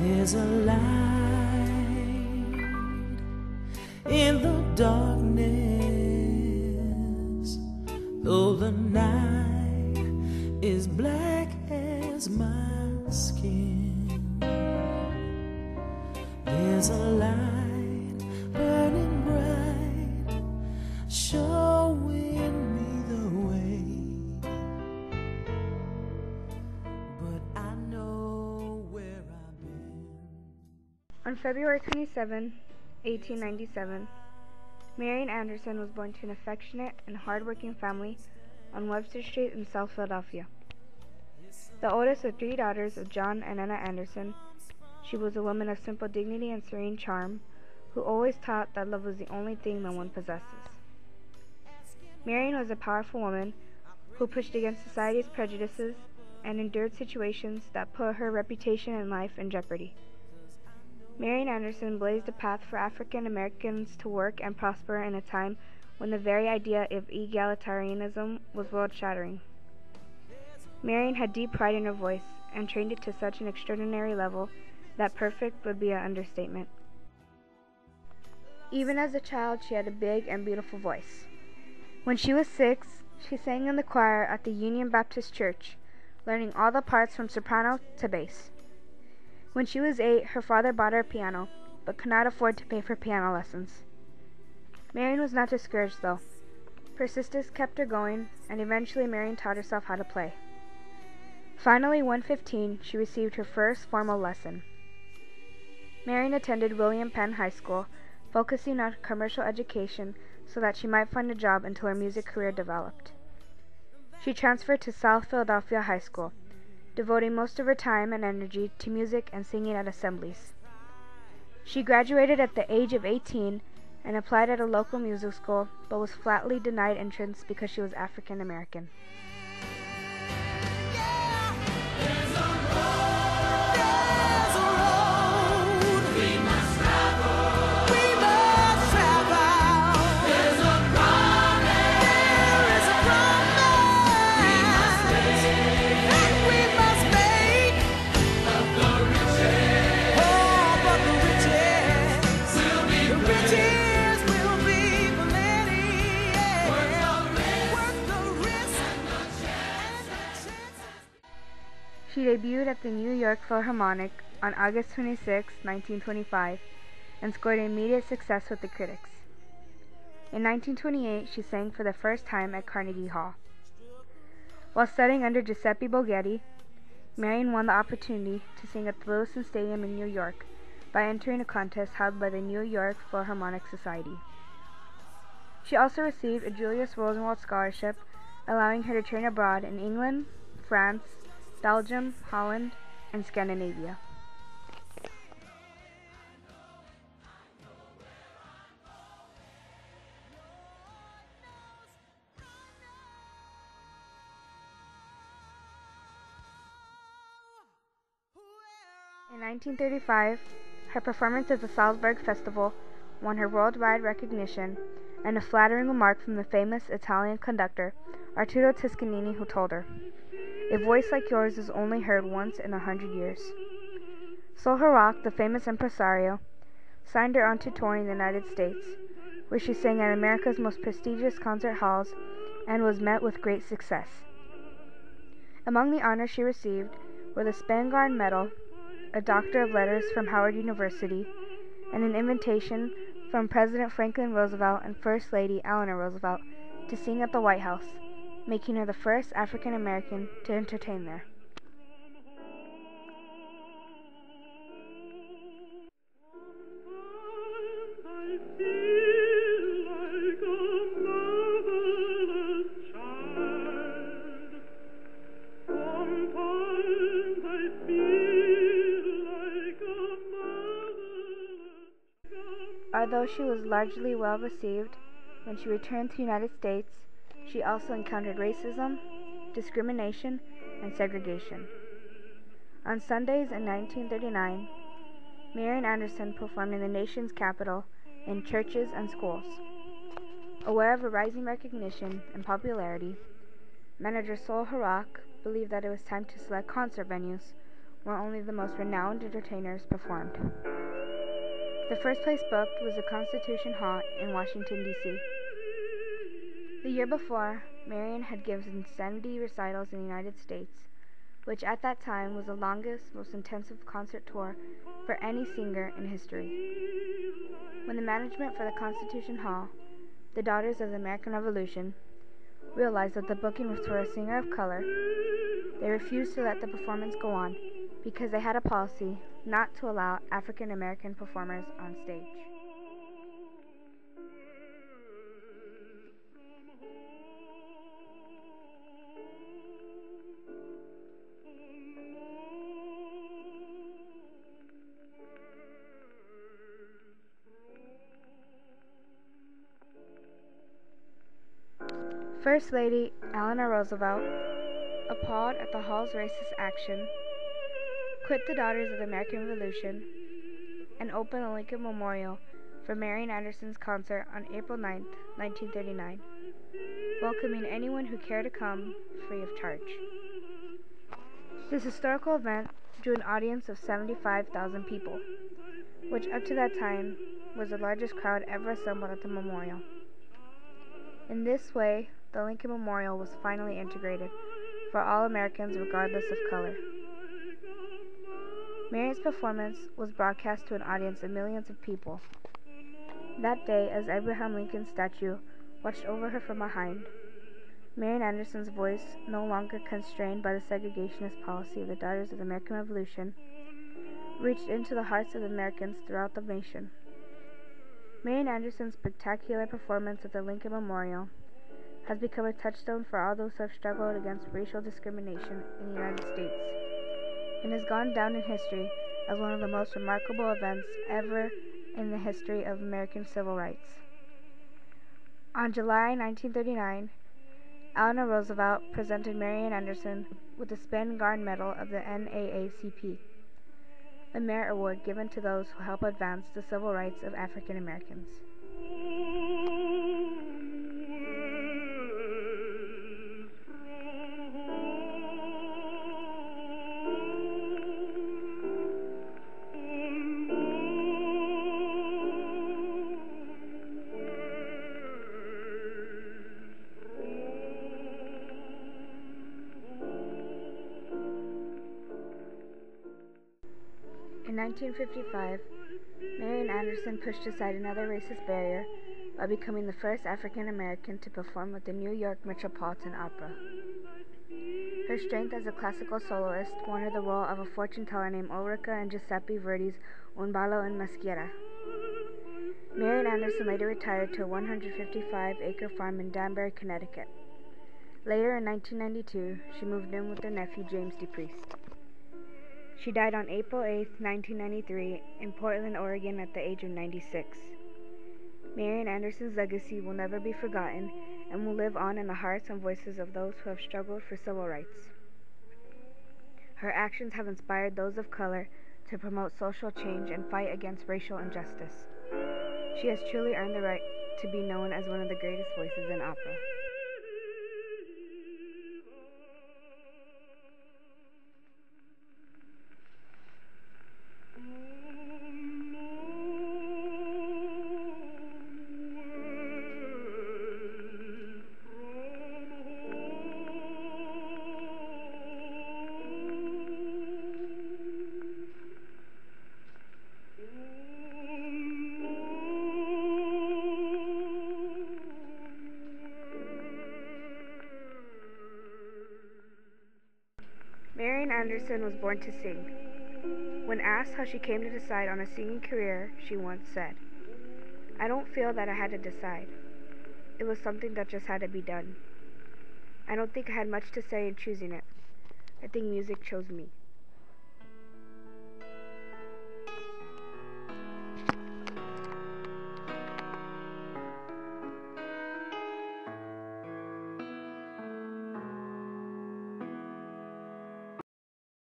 There's a light in the darkness, though the night is black as my skin. There's a light burning bright, showing me the way, but I know where I've been. On February 27, 1897, Marian Anderson was born to an affectionate and hard-working family on Webster Street in South Philadelphia. The oldest of three daughters of John and Anna Anderson, she was a woman of simple dignity and serene charm, who always taught that love was the only thing that one possesses. Marian was a powerful woman who pushed against society's prejudices and endured situations that put her reputation and life in jeopardy. Marian Anderson blazed a path for African Americans to work and prosper in a time when the very idea of egalitarianism was world-shattering. Marian had deep pride in her voice and trained it to such an extraordinary level that perfect would be an understatement. Even as a child, she had a big and beautiful voice. When she was 6, she sang in the choir at the Union Baptist Church, learning all the parts from soprano to bass. When she was 8, her father bought her a piano, but could not afford to pay for piano lessons. Marian was not discouraged, though. Persistence kept her going, and eventually Marian taught herself how to play. Finally, when 15, she received her first formal lesson. Marian attended William Penn High School, focusing on commercial education so that she might find a job until her music career developed. She transferred to South Philadelphia High School, devoting most of her time and energy to music and singing at assemblies. She graduated at the age of 18 and applied at a local music school, but was flatly denied entrance because she was African American. She debuted at the New York Philharmonic on August 26, 1925, and scored immediate success with the critics. In 1928, she sang for the first time at Carnegie Hall. While studying under Giuseppe Borghetti, Marian won the opportunity to sing at the Lewiston Stadium in New York by entering a contest held by the New York Philharmonic Society. She also received a Julius Rosenwald Scholarship, allowing her to train abroad in England, France, Belgium, Holland, and Scandinavia. In 1935, her performance at the Salzburg Festival won her worldwide recognition and a flattering remark from the famous Italian conductor Arturo Toscanini, who told her, "A voice like yours is only heard once in 100 years." Sol Hurok, the famous impresario, signed her onto touring the United States, where she sang at America's most prestigious concert halls and was met with great success. Among the honors she received were the Spangard Medal, a Doctor of Letters from Howard University, and an invitation from President Franklin Roosevelt and First Lady Eleanor Roosevelt to sing at the White House, making her the first African American to entertain there. Although she was largely well received, when she returned to the United States, she also encountered racism, discrimination, and segregation. On Sundays in 1939, Marian Anderson performed in the nation's capital in churches and schools. Aware of her rising recognition and popularity, manager Sol Hurok believed that it was time to select concert venues where only the most renowned entertainers performed. The first place booked was the Constitution Hall in Washington, D.C. The year before, Marian had given 70 recitals in the United States, which at that time was the longest, most intensive concert tour for any singer in history. When the management for the Constitution Hall, the Daughters of the American Revolution, realized that the booking was for a singer of color, they refused to let the performance go on because they had a policy not to allow African American performers on stage. First Lady Eleanor Roosevelt, appalled at the Hall's racist action, quit the Daughters of the American Revolution and opened the Lincoln Memorial for Marian Anderson's concert on April 9, 1939, welcoming anyone who cared to come free of charge. This historical event drew an audience of 75,000 people, which up to that time was the largest crowd ever assembled at the memorial. In this way, the Lincoln Memorial was finally integrated for all Americans regardless of color. Marian's performance was broadcast to an audience of millions of people. That day, as Abraham Lincoln's statue watched over her from behind, Marian Anderson's voice, no longer constrained by the segregationist policy of the Daughters of the American Revolution, reached into the hearts of Americans throughout the nation. Marian Anderson's spectacular performance at the Lincoln Memorial has become a touchstone for all those who have struggled against racial discrimination in the United States, and has gone down in history as one of the most remarkable events ever in the history of American civil rights. On July 1939, Eleanor Roosevelt presented Marian Anderson with the Spingarn Medal of the NAACP, a merit award given to those who help advance the civil rights of African Americans. In 1955, Marian Anderson pushed aside another racist barrier by becoming the first African American to perform with the New York Metropolitan Opera. Her strength as a classical soloist won her the role of a fortune teller named Ulrica in Giuseppe Verdi's Un ballo in Maschera. Marian Anderson later retired to a 155-acre farm in Danbury, Connecticut. Later in 1992, she moved in with her nephew James DePriest. She died on April 8, 1993, in Portland, Oregon at the age of 96. Marian Anderson's legacy will never be forgotten and will live on in the hearts and voices of those who have struggled for civil rights. Her actions have inspired those of color to promote social change and fight against racial injustice. She has truly earned the right to be known as one of the greatest voices in opera. Marian Anderson was born to sing. When asked how she came to decide on a singing career, she once said, "I don't feel that I had to decide. It was something that just had to be done. I don't think I had much to say in choosing it. I think music chose me."